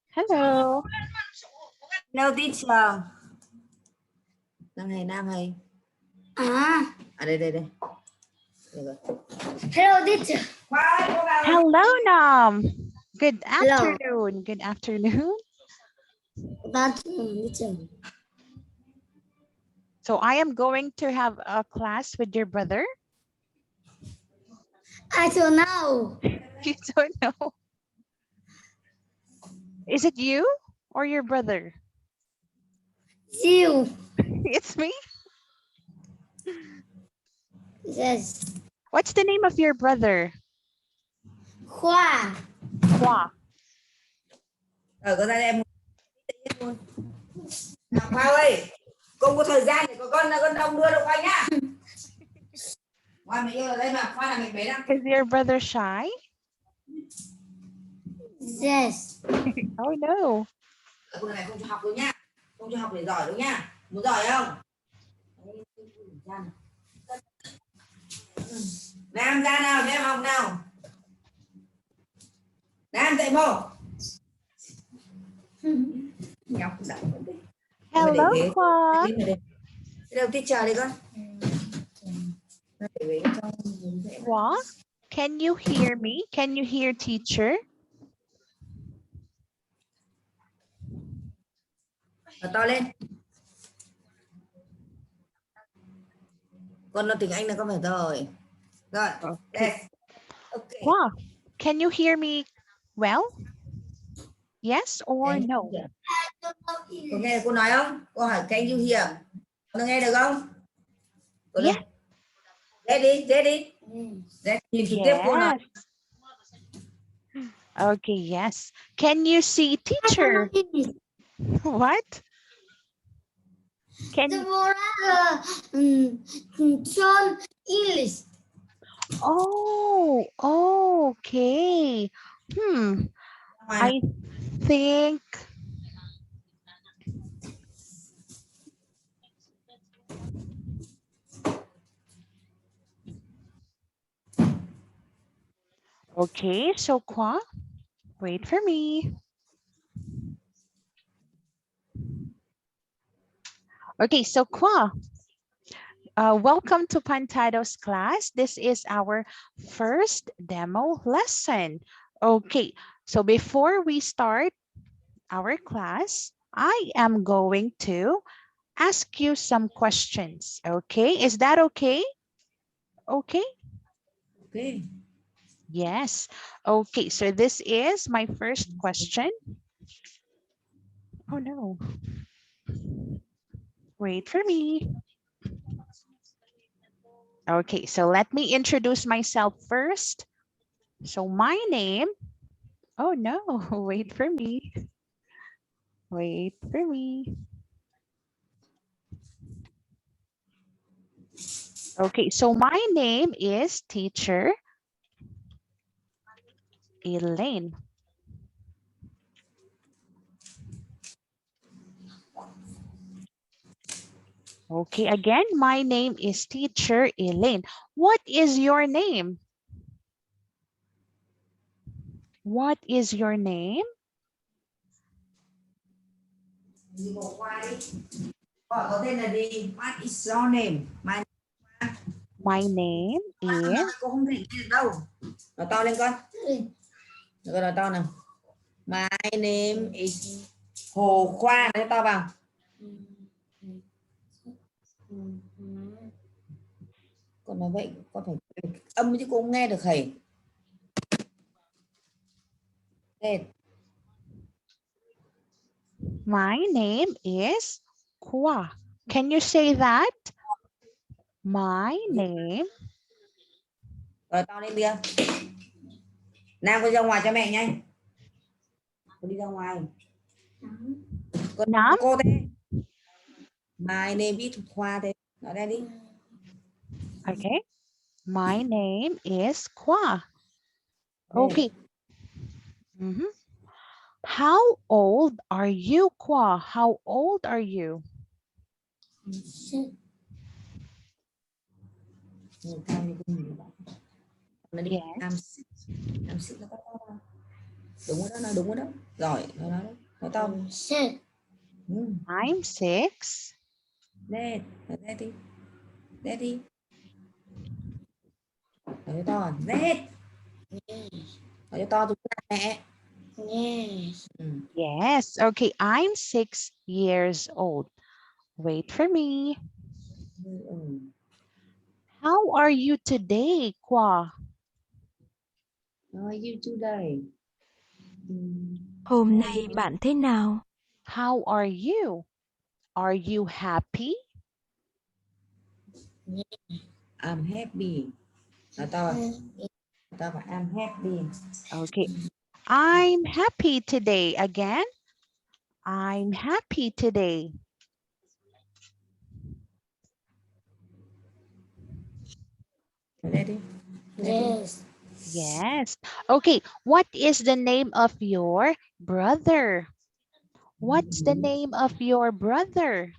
Hello. Hello teacher. Nam hay. Đây. Hello teacher. Hello, Nam. Good Hello. afternoon. Good afternoon. Good afternoon, teacher. So I am going to have a class with your brother. I don't know. You don't know. Is it you or your brother? You. It's me. Yes. What's the name of your brother? Khoa. Khoa. Con ra em luôn. Khoa ơi, không có thời gian để con đông đưa đâu Khoa nhá. Khoa mẹ yêu ở đây mà, Khoa là mẹ bé đó. Is your brother shy? Yes. Oh no. Cô này không cho học đâu nhá. Không cho học để giỏi đâu nhá. Muốn giỏi không? Nam ra nào, cho em học nào. Nam dậy mô. Hello, Khoa. Hello teacher đi con. Khoa, can you hear me? Can you hear teacher? To lên. Con nói tiếng Anh là con phải rồi. Rồi. Okay. Okay. Khoa, can you hear me well? Yes or no? Cô nghe cô nói không? Cô hỏi can you hear? Con nghe được không? Yeah. Ready. Nhìn trực tiếp cô nói. Okay, yes. Can you see teacher? What? Can John English. Oh, okay. I think okay, so Khoa, wait for me. Okay, so Khoa, welcome to Pantado's class. This is our first demo lesson. Okay, so before we start our class, I am going to ask you some questions. Okay, is that okay? Okay. Okay. Yes. Okay, so this is my first question. Oh no. Wait for me. Okay, so let me introduce myself first. So my name, oh no, wait for me. Wait for me. Okay, so my name is Teacher Elaine. Okay, again, my name is Teacher Elaine. What is your name? What is your name? Có tên là gì? What is your name? My name is... Cô không thể nghe được đâu. Nói to lên con. Con nói to nào. My name is Hồ Khoa. Nói to vào. Con nói vậy, con phải âm chứ cô không nghe được hề. My name is Khoa. Can you say that? My name. Rồi to lên đi. Nam con ra ngoài cho mẹ nhanh. Con đi ra ngoài. Con Nam. cô thế. My name is Khoa thế. Nói ra đi. Okay. My name is Khoa. Okay. How old are you, Khoa? How old are you? Cao như con gì bạn. Nó đi. Yes. I'm six nó có to. Đúng rồi đó, nó đúng rồi đó. Rồi, nói to. Six. I'm 6. Lên, lên đi. Lên đi. Nói to. Lên. Nói to tụi mẹ. Yes. Yes. Okay, I'm 6 years old. Wait for me. How are you today, Khoa? How are you today? Hôm nay bạn thế nào? How are you? Are you happy? I'm happy. Nói to. To và I'm happy. Okay. I'm happy today. Again. I'm happy today. Lên đi. Yes. Yes. Okay. What is the name of your brother? What's the name of your brother?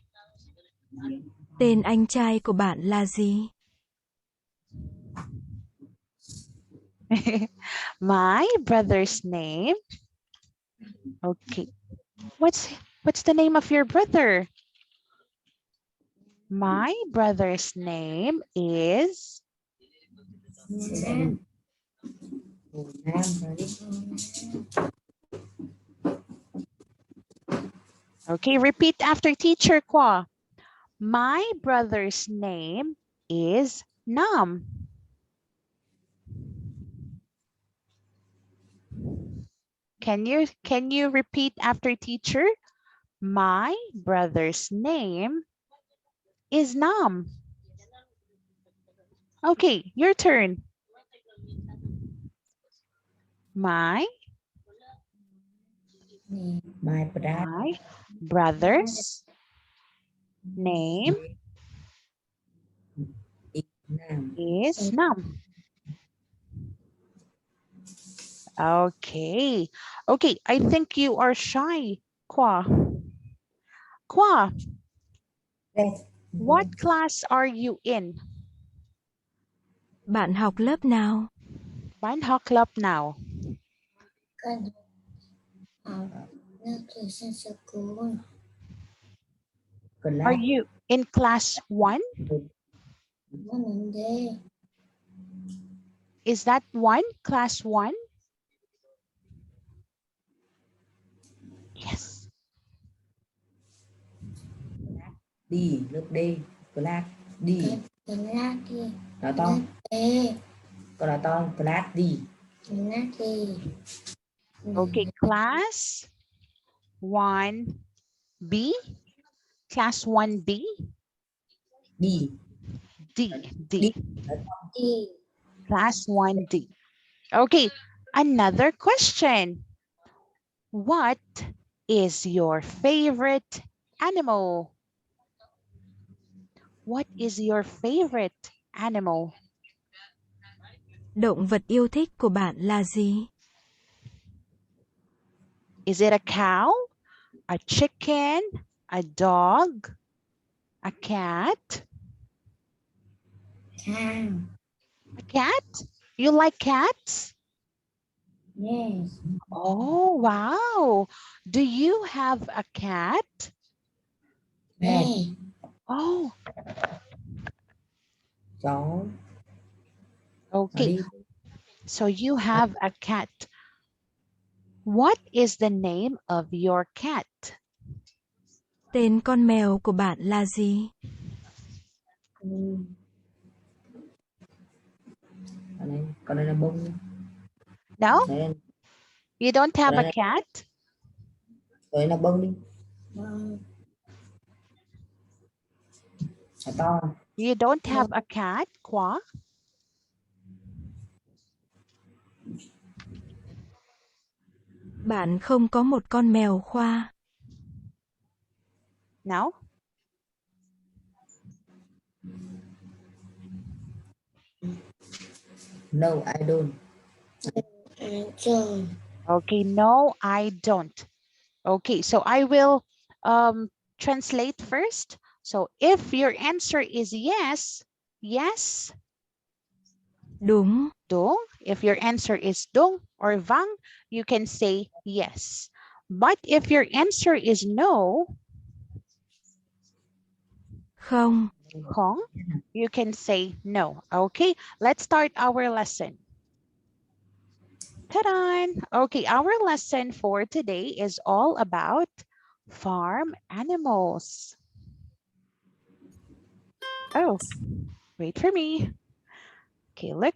Tên anh trai của bạn là gì? My brother's name. Okay. What's the name of your brother? My brother's name is Nam. Okay, repeat after teacher Kwa. My brother's name is Nam. Can you repeat after teacher? My brother's name is Nam. Okay, your turn. My My brother. my brother's name Nam. is Nam. Okay. Okay, I think you are shy, Kwa. Kwa, Yes. what class are you in? Bạn học lớp nào? Bạn học club now. Con học lớp tuition school. Are Class. you in class 1? Monday. Is that 1? Class 1? Yes. Đi. Lớp D. Class. Đi. Class đi. Nói to. Lớp D. Con nói to. Class đi. Class đi. Okay, class 1B. Class 1B. Đi. D. Đi. D. Đi. Class 1D. Okay, another question. What is your favorite animal? What is your favorite animal? Động vật yêu thích của bạn là gì? Is it a cow, a chicken, a dog, a cat? Cow. A cat? You like cats? Yes. Oh, wow. Do you have a cat? Yes. Oh, Chó. Nói okay. đi. So you have a cat. What is the name of your cat? Tên con mèo của bạn là gì? Con này là bông. No? Đây, You don't have a đây, cat? đây là bông đi. Bông. Nói to. You don't have a cat, Kwa? Bạn không có một con mèo Khoa. No? No, I don't. John. Okay, no, I don't. Okay, so I will translate first. So if your answer is yes, yes, Đúng. Đúng. If your answer is đúng or vâng, you can say yes. But if your answer is no, Không. không, you can say no. Okay, let's start our lesson. Ta-da! Okay, our lesson for today is all about farm animals. Oh, wait for me. Okay, look.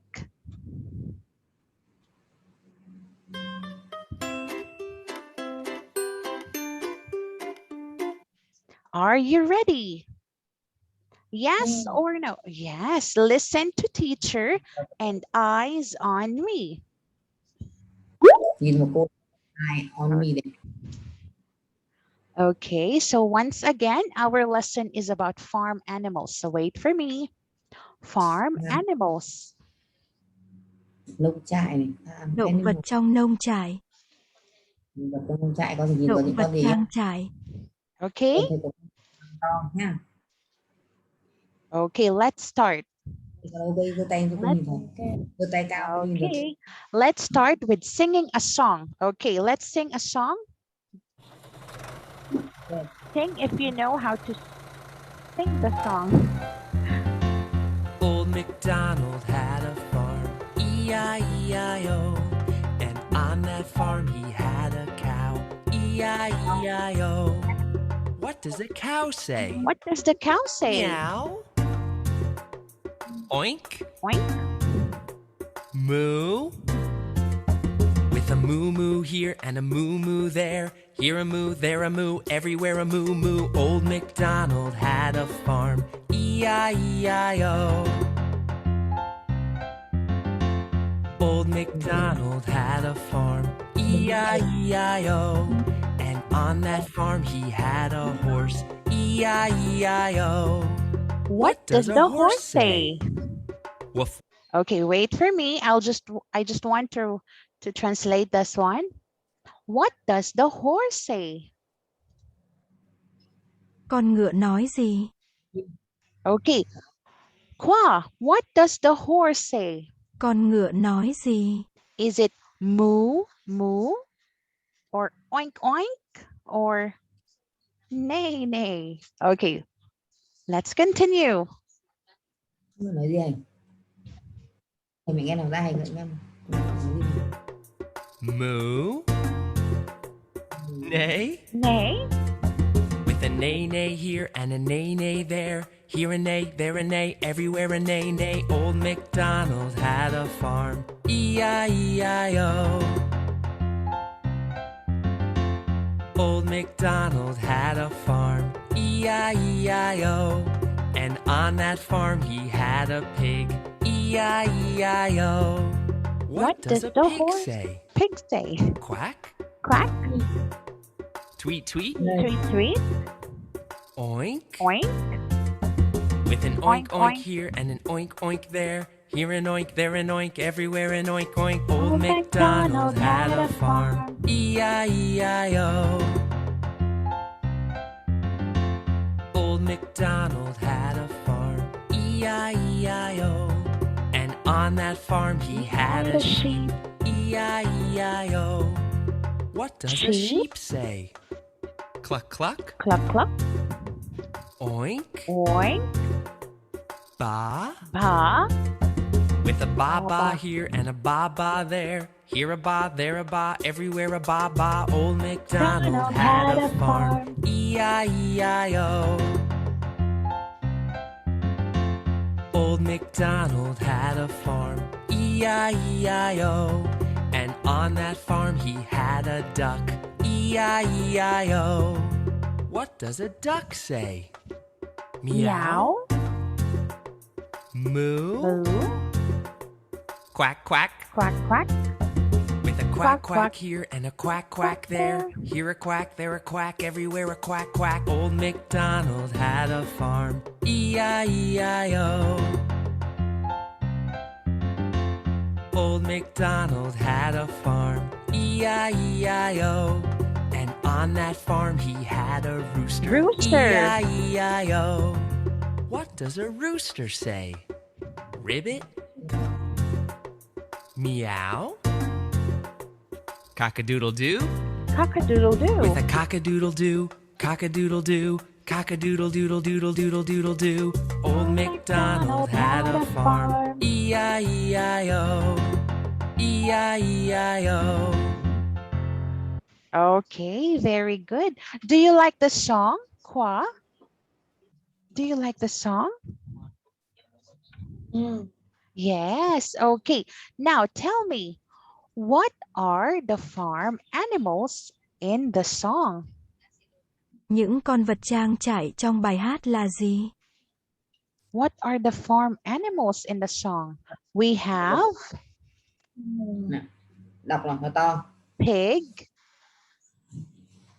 Are you ready? Yes or no? Yes, listen to teacher and eyes on me. Nhìn một cô ai on me đấy. Okay, so once again, our lesson is about farm animals. So wait for me. Farm animals. Nông trại này. Động vật trong nông trại. Vật trong nông trại có thể nhìn có Động những vật con gì trang á. trại. Okay. Con thấy có to nha. Okay, let's start. Giơ tay cho con nhìn thấy. Giơ tay cao cho nhìn thấy. Okay, let's start with singing a song. Okay, let's sing a song. Sing if you know how to sing the song. Old MacDonald had a farm, E-I-E-I-O. And on that farm he had a cow, E-I-E-I-O. What does a cow say? What does the cow say? Meow. Oink. Oink. Moo. With a moo moo here and a moo moo there, here a moo, there a moo, everywhere a moo moo. Old MacDonald had a farm, E-I-E-I-O. Old MacDonald had a farm, E-I-E-I-O. And on that farm he had a horse, E-I-E-I-O. What does the horse say? Woof. Okay, wait for me. I just want to translate this one. What does the horse say? Con ngựa nói gì? Okay. Khoa, what does the horse say? Con ngựa nói gì? Is it moo, moo, or oink, oink, or neigh, neigh? Okay, let's continue. Nói gì hành? Thầy mình nghe nào ra hành nữa nha. Moo. Neigh. Neigh. With a neigh neigh here and a neigh neigh there, here a neigh, there a neigh, everywhere a neigh neigh. Old MacDonald had a farm, E-I-E-I-O. Old MacDonald had a farm, E-I-E-I-O. And on that farm he had a pig, E-I-E-I-O. What does a the pig say? Pig say? Quack? Quack. Tweet tweet? Tweet, tweet. Oink? Oink. With an Oink, oink oink oink. here and an oink oink there, here an oink, there an oink, everywhere an oink oink. Old Old MacDonald MacDonald had had a a farm, farm. E-I-E-I-O. Old MacDonald had a farm, E-I-E-I-O. And on that farm he had a sheep, E-I-E-I-O. What does a Sheep? sheep say? Cluck cluck, Cluck, cluck. oink, Oink. ba. Ba. With a ba Ba, ba ba. here and a ba ba there, here a ba, there a ba, everywhere a ba ba. Old MacDonald Donald had a farm, E-I-E-I-O. Old MacDonald had a farm, E-I-E-I-O. And on that farm he had a duck, E-I-E-I-O. What does a duck say? Meow. Moo. Moo. Quack quack. Quack, quack. With a Quack, quack quack. quack here and a quack quack there, here a quack, there a quack, everywhere a quack quack. Old MacDonald had a farm, E-I-E-I-O. Old MacDonald had a farm, E-I-E-I-O. And on that farm he had a rooster, Rooster. E-I-E-I-O. What does a rooster say? Ribbit? Meow. Cock-a-doodle-doo. Cock-a-doodle-doo. With a cock-a-doodle-doo, cock-a-doodle-doo, cock-a-doodle-doodle-doodle-doodle-doo. Old MacDonald had a farm. E-I-E-I-O. E-I-E-I-O. Okay, very good. Do you like the song, Khoa? Do you like the song? Yeah. Yes, okay. Now tell me, what are the farm animals in the song? Những con vật trang trại trong bài hát là gì? What are the farm animals in the song? We have Nè, đọc là hơi to. pig.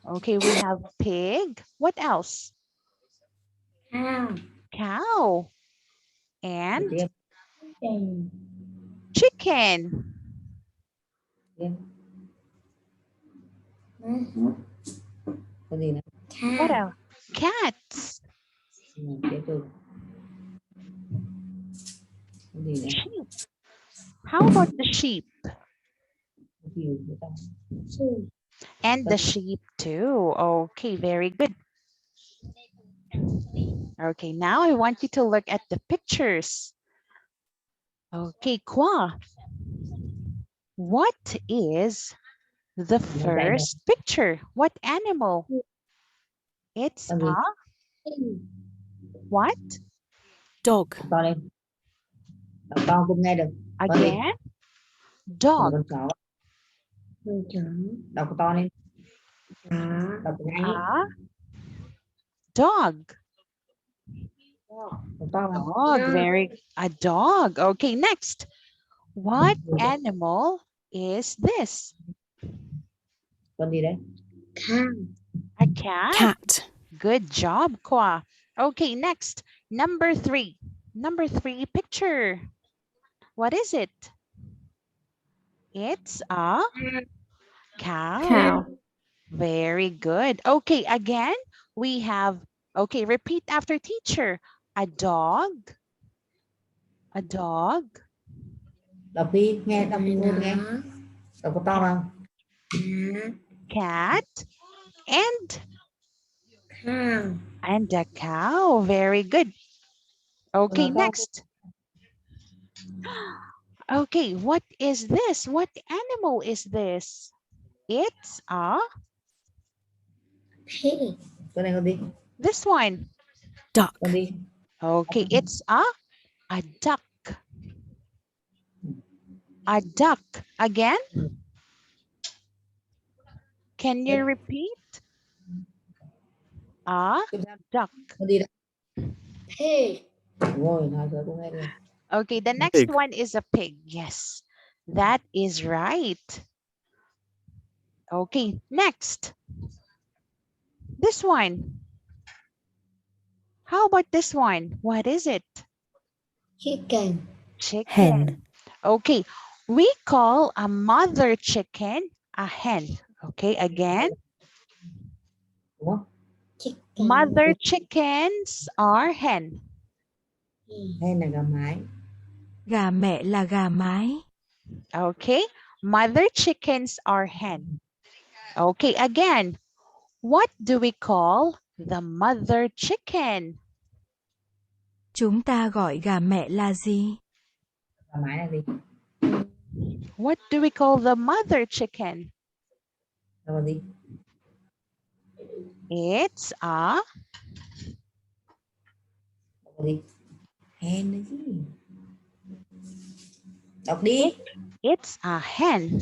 Okay, we have pig. What else? Cow. Cow. And Tiếp, chicken. tiếp. Có gì nữa? What Cow. else? Cats. Tiếp tục. Có gì nữa? Sheep. How about the sheep? Có gì nữa ta? Sheep. And the sheep too. Okay, very good. Okay, now I want you to look at the pictures. Okay, Khoa. What is the first picture? What animal? It's Con gì? a what? Dog. Đọc to lên. Đọc to cũng nghe được. Con gì? Again? Dog. Con chó. Con chó. Đọc to lên. Chó. Đọc nhanh. A dog. Đọc to vào. Dog, a dog. Okay, next. What animal is this? Con gì đấy? Cow. A cat. Cat. Good job, Khoa. Okay, next. Number 3. Number 3 picture. What is it? It's a cow. Cow. Very good. Okay, again, we have, okay, repeat after teacher. A dog. A dog. Đọc đi, nghe, đọc đi nghe. Đọc có to vào. Cat. Cow. And a cow. Very good. Okay, next. Okay, what is this? What animal is this? It's a Pig. Con này con gì? this one. Duck. Con gì? Okay, it's a duck. A duck. Again? Can you repeat? A duck. Con gì đấy? Pig. Rồi, nói rồi cũng nghe được. Okay, the next one is a pig. Yes, that is right. Okay, next. This one. How about this one? What is it? Chicken. Chicken. Hen. Okay, we call a mother chicken a hen. Okay, again, Đúng không? Chicken. mother chickens are hen. Hay là gà mái. Gà mẹ là gà mái. Okay, mother chickens are hen. Okay, again, what do we call the mother chicken? Chúng ta gọi gà mẹ là gì? Gà mái là gì? What do we call the mother chicken? Là gì? It's a Là gì? Hen là gì? Đọc đi. it's a hen.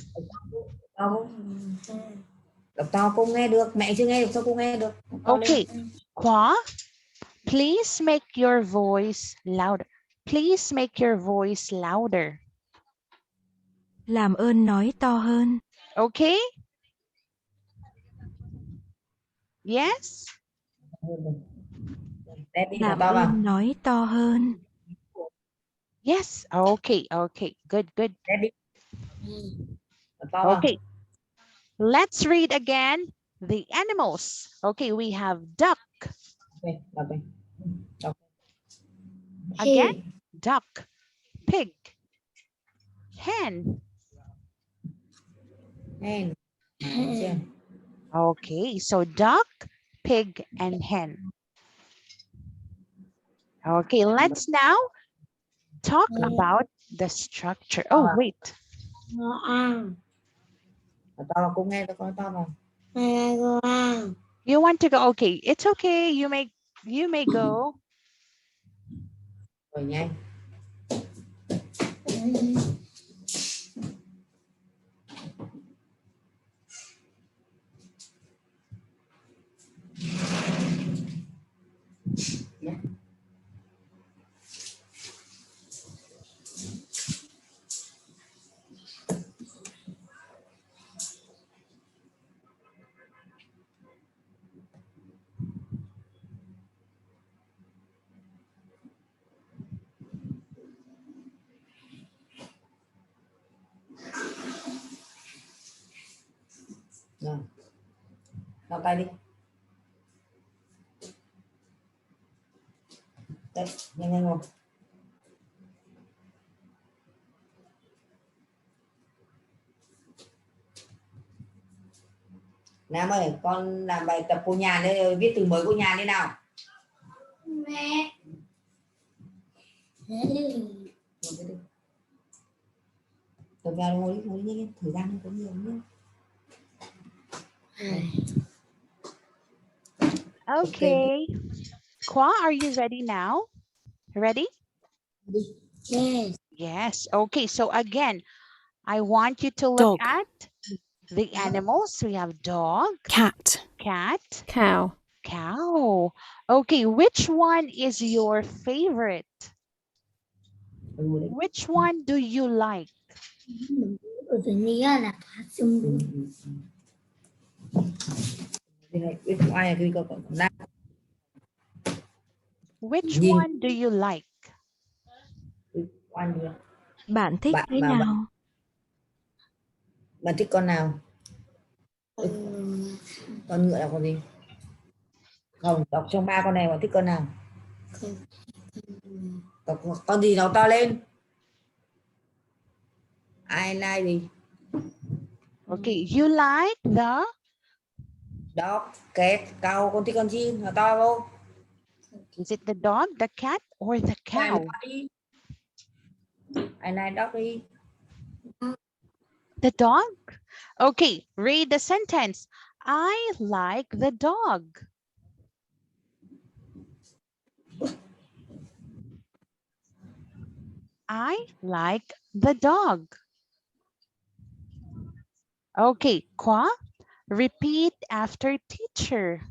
To không? Đọc to cô nghe được. Mẹ chưa nghe được sao cô nghe được? Đọc to Okay, lên. Khoa, please make your voice louder. Please make your voice louder. Làm ơn nói to hơn. Okay? Yes? Test đi, đọc Làm to vào. ơn nói to hơn. Yes. Okay, okay. Good, good. Test đi. Đọc to vào. Okay. Let's read again the animals. Okay, we have duck. Ok, đọc đi. Đọc. Again, duck, pig, hen, Hen. Chưa? Okay, so duck, pig, and hen. Okay, let's now talk about the structure. Oh, wait. Ngô An. To vào cô nghe tôi có to vào. Ngô An. You want to go? Okay, it's okay. You may go. Rồi nhanh. Rồi. Nào tay đi. Đấy, nhanh nhanh ngồi. Nam ơi, con làm bài tập cô nhàn đây, viết từ mới cô nhàn đi nào. Mẹ. Tập vào ngồi đi nhanh, thời gian không có nhiều nữa. Okay. Khoa, are you ready now? Ready? Yes. Yes. Okay, so again, I want you to look Dog. at the animals. We have dog, Cat. cat, Cow. cow. Okay, which one is your favorite? Which one do you like? Ở dưới này là phát xung đột. Biết ai thì có Nam. Which Nhìn. one do you like? Oan được. Bạn thích Bạn thế mà nào? bạn thích con nào? Con ngựa là con gì? Không, đọc trong ba con này bạn thích con nào? Đọc con gì nào to lên? Ai like gì? Okay, you like the Dog, cat, cow, con thích con gì? Nó to không? is it the dog, the cat, or the Ai cow? like dog đi. The dog? Okay, read the sentence. I like the dog. I like the dog. Okay, Khoa, repeat after teacher.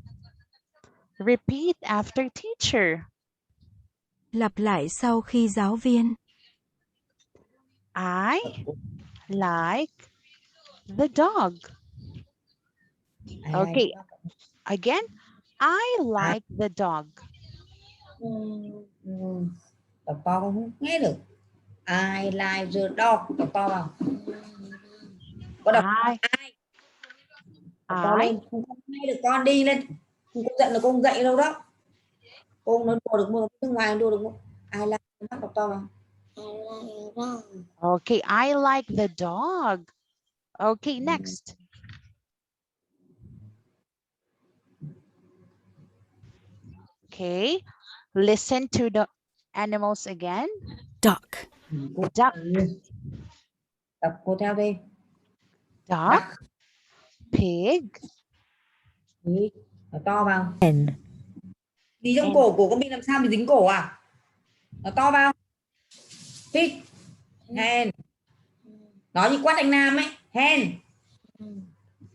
Repeat after teacher. Lặp lại sau khi giáo viên. I like the dog. Okay, again, I like the dog. Đọc to không nghe được. I like the dog. Đọc to vào. Có đọc I đọc to lên. Không nghe được con đi lên. Không có giận là cô không dạy đâu đó. Cô nó đùa được một nước ngoài đùa được một. I like đọc to vào. Okay, I like the dog. Okay, next. Okay, listen to the animals again. Duck. Duck, Đọc cô theo đi. duck, pig, Đi. Nó to vào. Đi trong cổ con bị làm sao bị dính cổ à? Nó to vào. Pig. Hen. Nói như quát anh Nam ấy. Hen.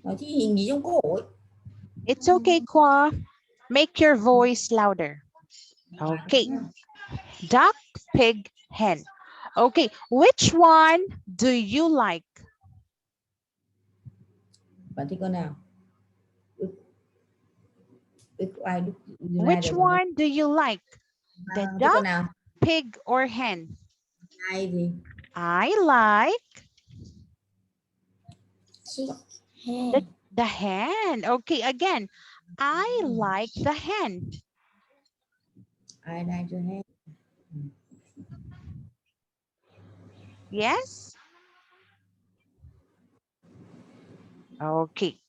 Nói chứ hình gì trong cổ ấy. It's okay, Khoa. Make your voice louder. Okay. Duck, pig, hen. Okay, which one do you like? Bạn thích con nào? Which one do you like? The Thích duck, con nào? pig, or hen? Ai gì? I like Hen. the hen. Okay, again, I like the hen. Ai like the hen? Yes? Okay.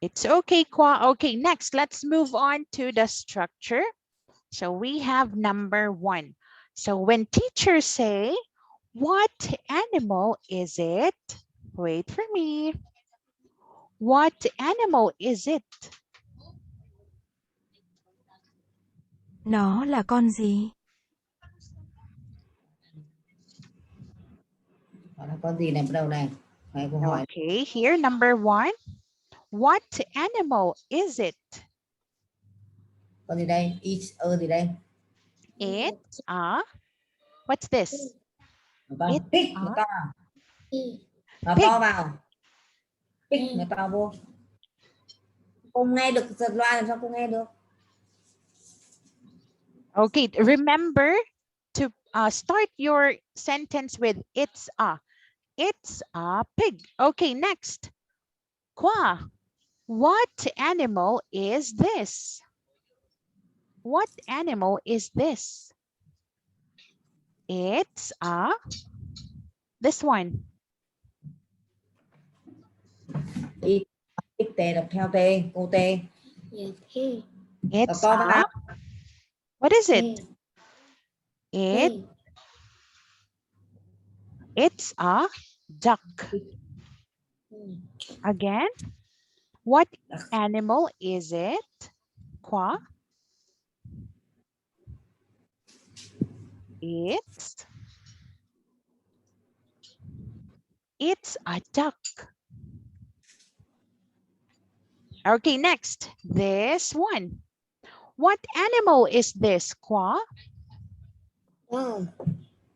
It's okay, Khoa. Okay, next, let's move on to the structure. So we have number 1. So when teachers say, what animal is it? Wait for me. What animal is it? Nó là con gì? Đó là con gì này bắt đầu này. Mày cô hỏi Okay, here, number 1. What animal is it? con gì đây? Gì đây? It's a, what's this? Con It's pig nó a to. Nó pig. to vào. Pig nó to vô. Cô nghe được giật loa làm sao cô nghe được? Okay, remember to start your sentence with it's a. It's a pig. Okay, next. Khoa, what animal is this? What animal is this? It's a, this one. Pig tê đọc theo tê, cô tê. Đọc It's to a, vào. what is it? It's a duck. Again, what animal is it? Khoa? It's a duck. Okay, next, this one. What animal is this, Khoa?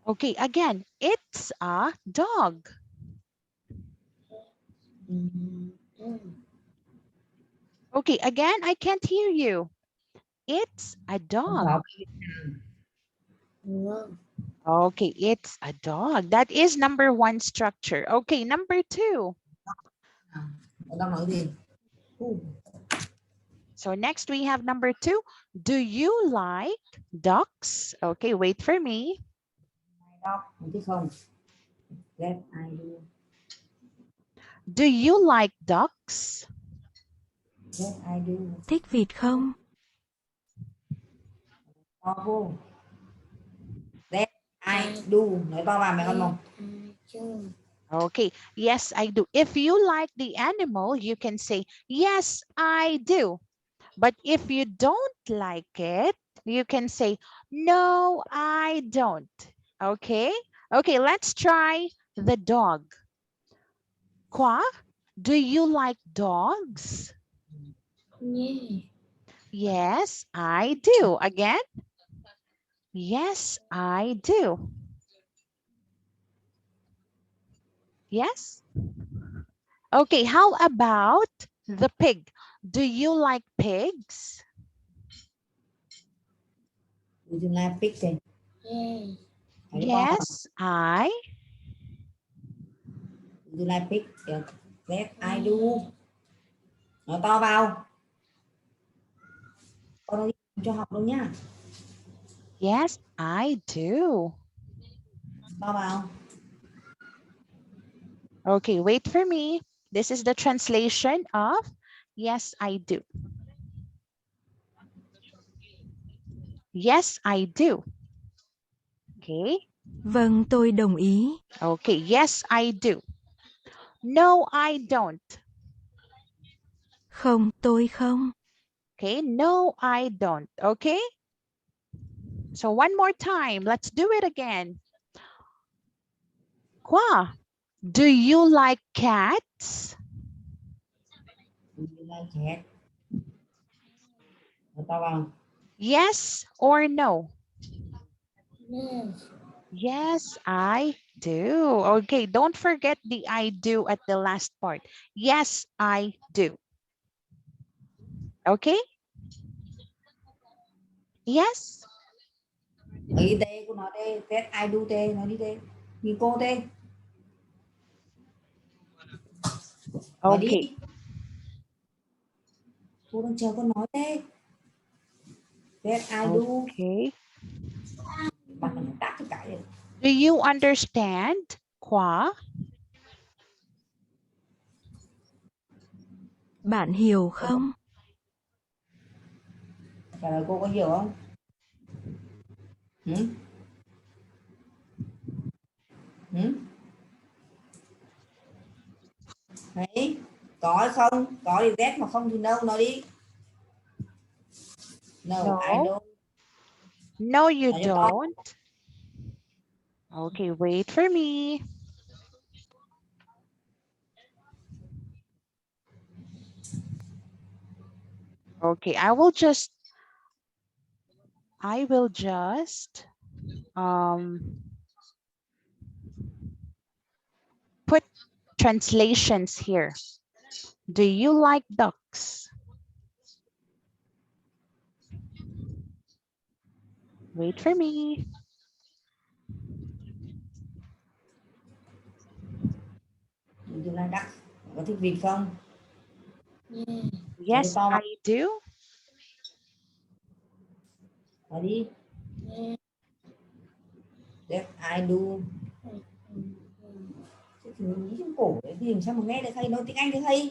Okay, again, it's a dog. Okay, again, I can't hear you. It's a dog. Okay, it's a dog. That is number 1 structure. Okay, number 2. Đang nói gì? So next we have number 2. Do you like ducks? Okay, wait for me. Chứ không. Yes, I do. Do you like ducks? Yes, I do. Thích vịt không? To vô. Yes, I do. Nói to vào mày con mồm. Okay, yes, I do. If you like the animal, you can say, yes, I do. But if you don't like it, you can say, no, I don't. Okay? Okay, let's try the dog. Khoa, do you like dogs? Yes, I do. Again? Yes, I do. Yes? Okay, how about the pig? Do you like pigs? Do you like pig thì? Yes, I. Do you like pig? Yes, I do. Nói to vào. Con nói cho học đâu nhá. Yes, I do. To vào. Okay, wait for me. This is the translation of yes, I do. Yes, I do. Okay. Vâng, tôi đồng ý. Okay, yes, I do. No, I don't. Không, tôi không. Okay, no, I don't. Okay. So one more time, let's do it again. Khoa, do you like cats? Do you like cat? Nói to vào. Yes or no? Yes, I do. Okay, don't forget the I do at the last part. Yes, I do. Okay? Yes? Ý tê, cô nói tê. Yes, I do tê. Nói đi tê. Nhìn cô tê. Nói đi. Okay. Cô đang chờ con nói tê. Yes, I do. Okay. Bạn phải tắt tất cả rồi. Do you understand, Khoa? Bạn hiểu không? Trả lời cô có hiểu không? Ừ? Ừ? Đấy, có không? Có thì yes, mà không thì no, nói đi. No, I No. don't. No, you Nói cho to. don't. Okay, wait for me. Okay, I will just put translations here. Do you like ducks? Wait for me. Chúng ta đắc. Có thích vịt không? Yeah. Nói cho Yes, to mà. I do. Nói đi. Yeah. Yes, I do. Thế thì mình nghĩ trong cổ đấy thì làm sao mà nghe được hay, nói tiếng Anh được hay.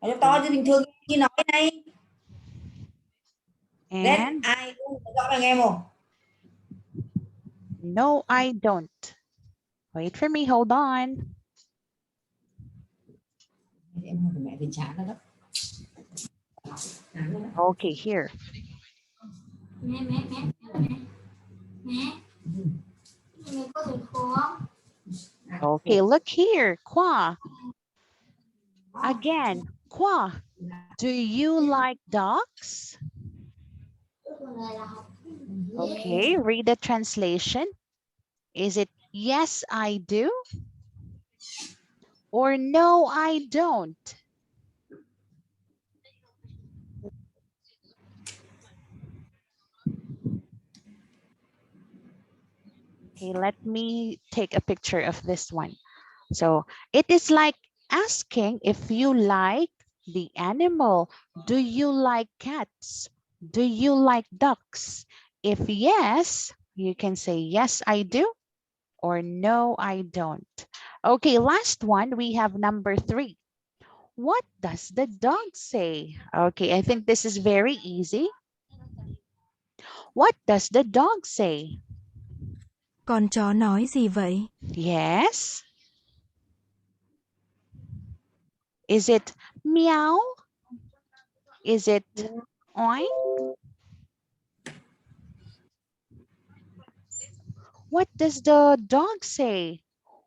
Nói cho to như bình thường như nói này. Yes, And I do. Nói rõ là nghe một. no, I don't. Wait for me, hold on. Em hỏi mẹ về chán rồi đó. Okay, here. Mẹ có thầy cô không? Okay, look here, Khoa. Again, Khoa, do you like dogs? Okay, read the translation. Is it yes, I do? Or no, I don't? Okay, let me take a picture of this one. So it is like asking if you like the animal. Do you like cats? Do you like ducks? If yes, you can say yes, I do, or no, I don't. Okay, last one, we have number 3. What does the dog say? Okay, I think this is very easy. What does the dog say? Con chó nói gì vậy? Yes. Is it meow? Is it oink? What does the dog say?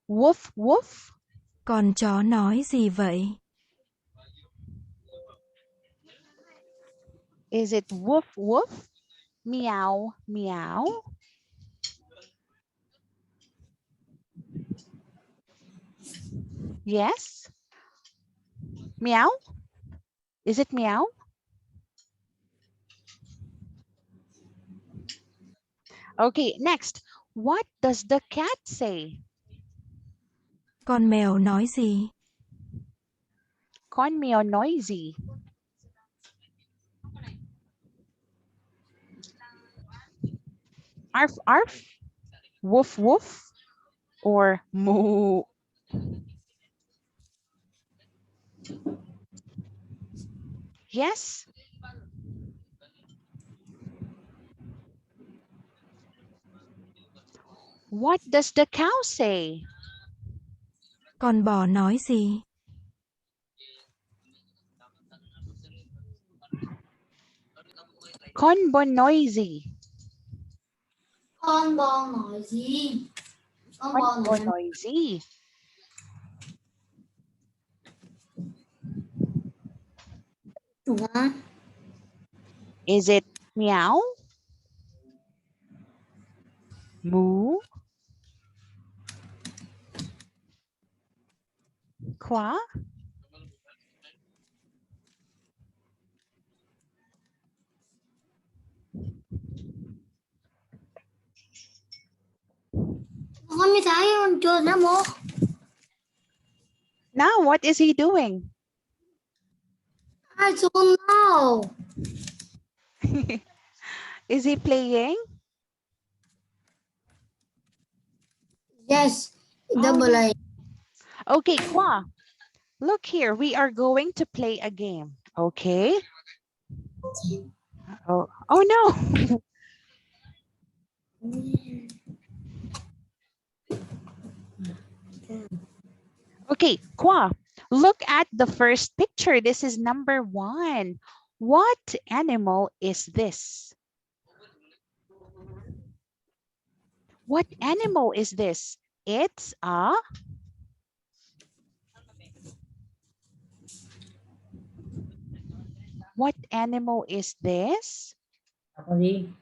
Woof, woof? Con chó nói gì vậy? Is it woof, woof? Meow, meow? Yes? Meow? Is it meow? Okay, next. What does the cat say? Con mèo nói gì? Con mèo nói gì? Arf, arf? Woof, woof? Or moo? Yes? What does the cow say? Con bò nói gì? Con bò nói gì? Con bò nói gì? Con Con bò bò nói nói gì? Chúa. Is it meow? Moo? Khoa? Con mới thấy con chưa nó mua. Now, what is he doing? I don't know. Is he playing? Yes, Oh, double A. okay, Khoa, Look here, we are going to play a game, okay? Oh no. Okay, Khoa, look at the first picture. This is number 1. What animal is this? What animal is this? It's a... What animal is this? Con gì?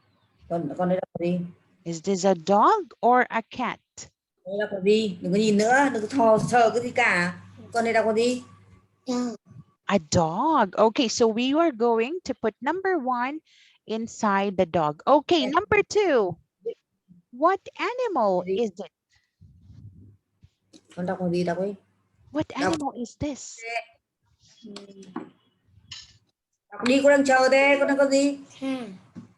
Con đây là con gì? Is this a dog or a cat? Đây là con gì? Đừng có nhìn nữa, đừng có thò sờ cái gì cả. Con đây là con gì? A dog. Okay, so we are going to put number 1 inside the dog. Okay, number 2. What animal is it? Con đọc con gì đọc đi? What animal is this? Đọc đi, con đang chờ thế, con đang con gì?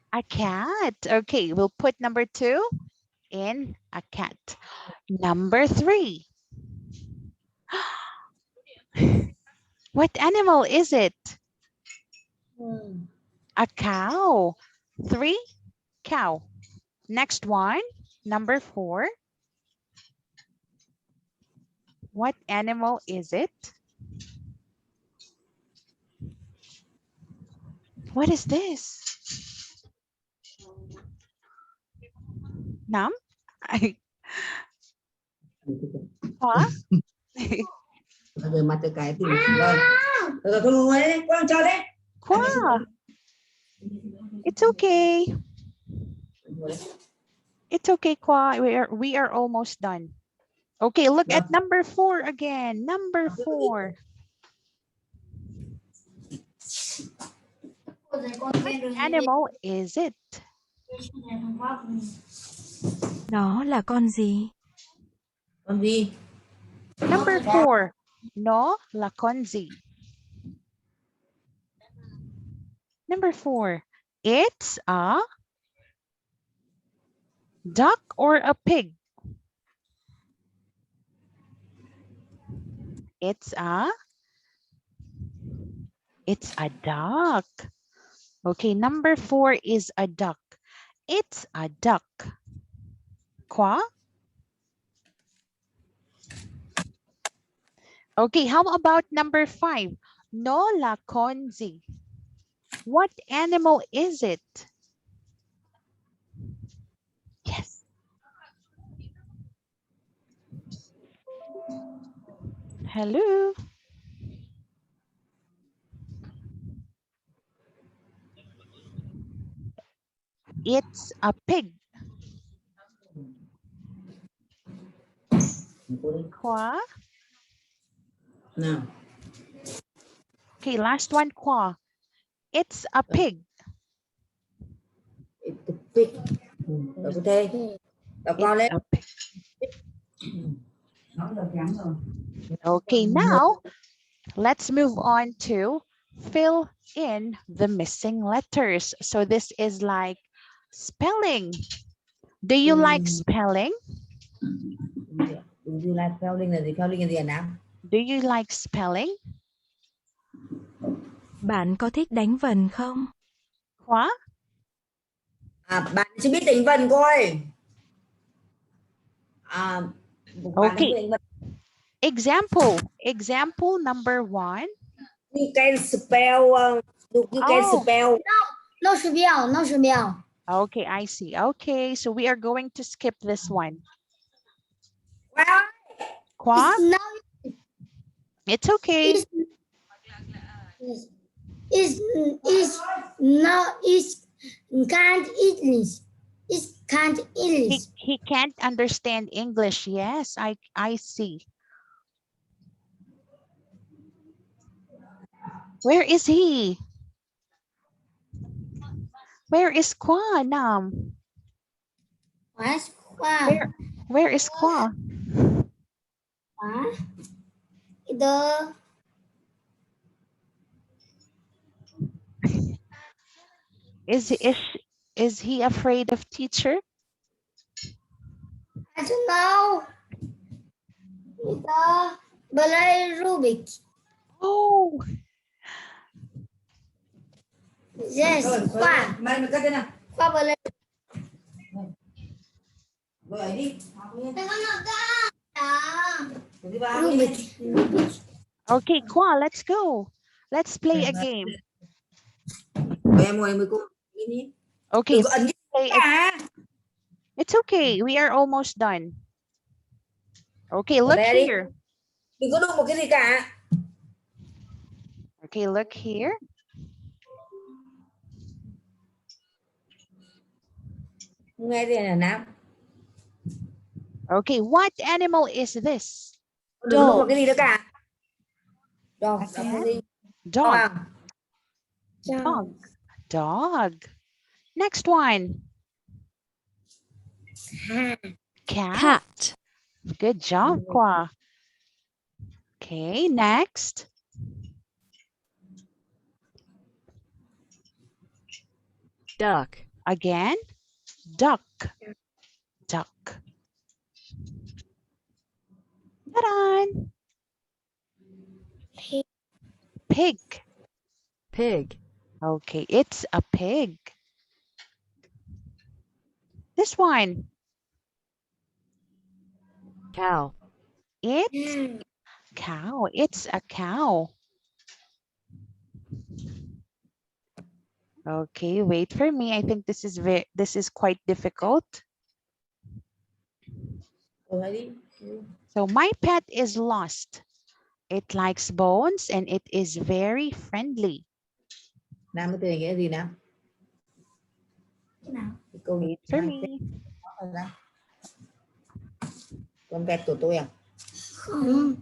A cat. Okay, we'll put number 2 in a cat. Number 3. What animal is it? A cow. 3, cow. Next one, number 4. What animal is it? What is this? Nam? Khoa? Rồi mặt cái thì rồi. Rồi thôi ngồi đấy, con đang chờ đấy. Khoa. It's okay. It's okay, Khoa. We are almost done. Okay, look at number 4 again. Number 4. What animal is it? Đó là con gì? Con gì? Number 4. No la con gì. Number 4. It's a duck or a pig? It's a duck. Okay, number 4 is a duck. It's a duck. Khoa? Okay, how about number 5? No la con gì. What animal is it? Yes. Hello. It's a pig. Khoa? Nào. Okay, last one, Khoa. It's a pig. It's a pig. Đọc thế. Đọc con lên. Okay, now let's move on to fill in the missing letters. So this is like spelling. Do you like spelling? Do you like spelling là gì? Spelling là gì hả Nam? Do you like spelling? Bạn có thích đánh vần không? Khoa? Bạn chưa biết đánh vần cô ơi. Okay. Example number 1. You can spell. You can spell. No spell. Okay, I see. Okay, so we are going to skip this one. Well, Khoa? No, It's okay. Can't English. It can't English. He can't understand English. Yes, I see. Where is he? Where is Khoa, Nam? Where is Khoa? Is he afraid of teacher? I don't know. Play Rubik. Oh, Yes, Rồi, Khoa. mày mày cất đây nào. Khoa vừa lên. Rồi ấy đi. Học đi. Đừng có ngược ra. Đó. Rồi đi vào Rubik. đi. okay, Khoa, let's go. Let's play a game. Rồi em ngồi mời cô. Đi đi. Okay, Đừng có ấn play a cả. It's okay. We are almost done. Okay, Ở look đây đi. here. Đừng có đụng một cái gì cả. Okay, look here. Nghe đi là nào. Okay, what animal is this? Đừng có đụng một cái gì nữa cả. Rồi, đọc Okay. cái gì? Dog. Dog. Dog. Next one. Cat. Cat. Good job, Khoa. Okay, next. Duck. Again. Duck. Duck. Ta-da! Pig. Pig. Pig. Okay, it's a pig. This one. Cow. It's cow. It's a cow. Okay, wait for me. I think this is quite difficult. Rồi đi. So my pet is lost. It likes bones and it is very friendly. Nam cái từ nghĩa gì nào? Cái nào? Câu Wait for me. Con vẹt của tôi à? Không.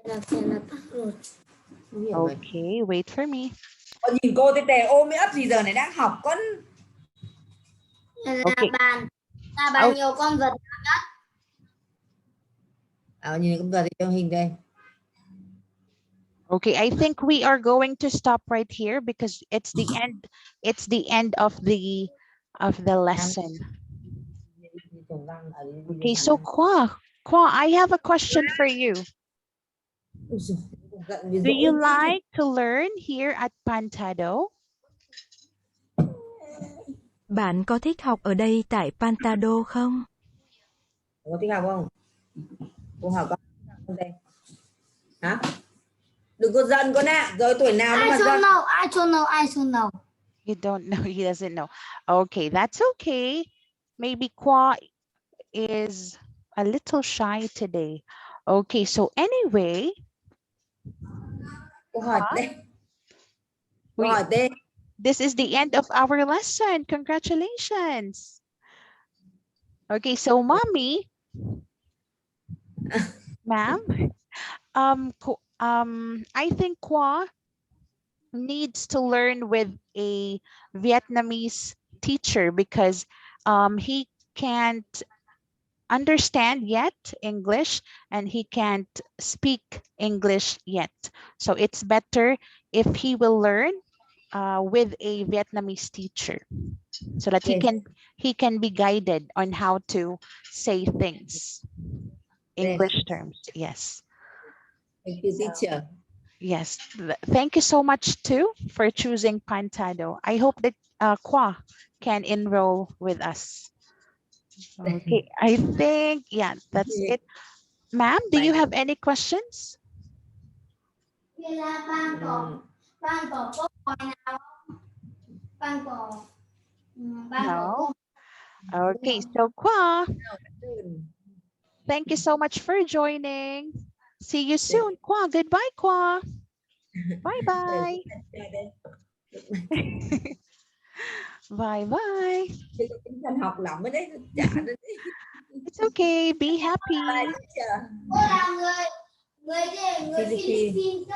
Là tắc rồi. Không hiểu vậy. Okay, wait for me. Con nhìn cô thế tè ôm cái ấp gì giờ này đang học con. Là Okay. bàn. Là bàn nhiều con vật. À nhìn con vật trong hình đây. Okay, I think we are going to stop right here because it's the end. It's the end of the lesson. Okay, so Khoa, I have a question for you. Do you like to learn here at Pantado? Bạn có thích học ở đây tại Pantado không? Có thích học không? Cô hỏi con đây. Hả? Đừng có giận con ạ. Rồi tuổi nào nó I mà don't giận. know. I don't know. I don't know. You don't know. He doesn't know. Okay, that's okay. Maybe Khoa is a little shy today. Okay, so anyway, Cô hỏi đây. Cô hỏi đây. this is the end of our lesson. Congratulations. Okay, so mommy, ma'am, I think Khoa needs to learn with a Vietnamese teacher because he can't understand yet English and he can't speak English yet. So it's better if he will learn with a Vietnamese teacher so that Yes. he can be guided on how to say things. English terms, yes. Thank you, teacher. Yes, thank you so much too for choosing Pantado. I hope that Khoa can enroll with us. Okay, I think, yeah, that's it. Ma'am, do you have any questions? Vậy là ban có câu hỏi nào không? Ban có No. Okay, so Khoa, thank you so much for joining. See you soon, Khoa. Goodbye, Khoa. Bye-bye. Bye-bye. Tinh thần học lỏng mới đấy. It's okay. Be happy. Cô là người Philippines.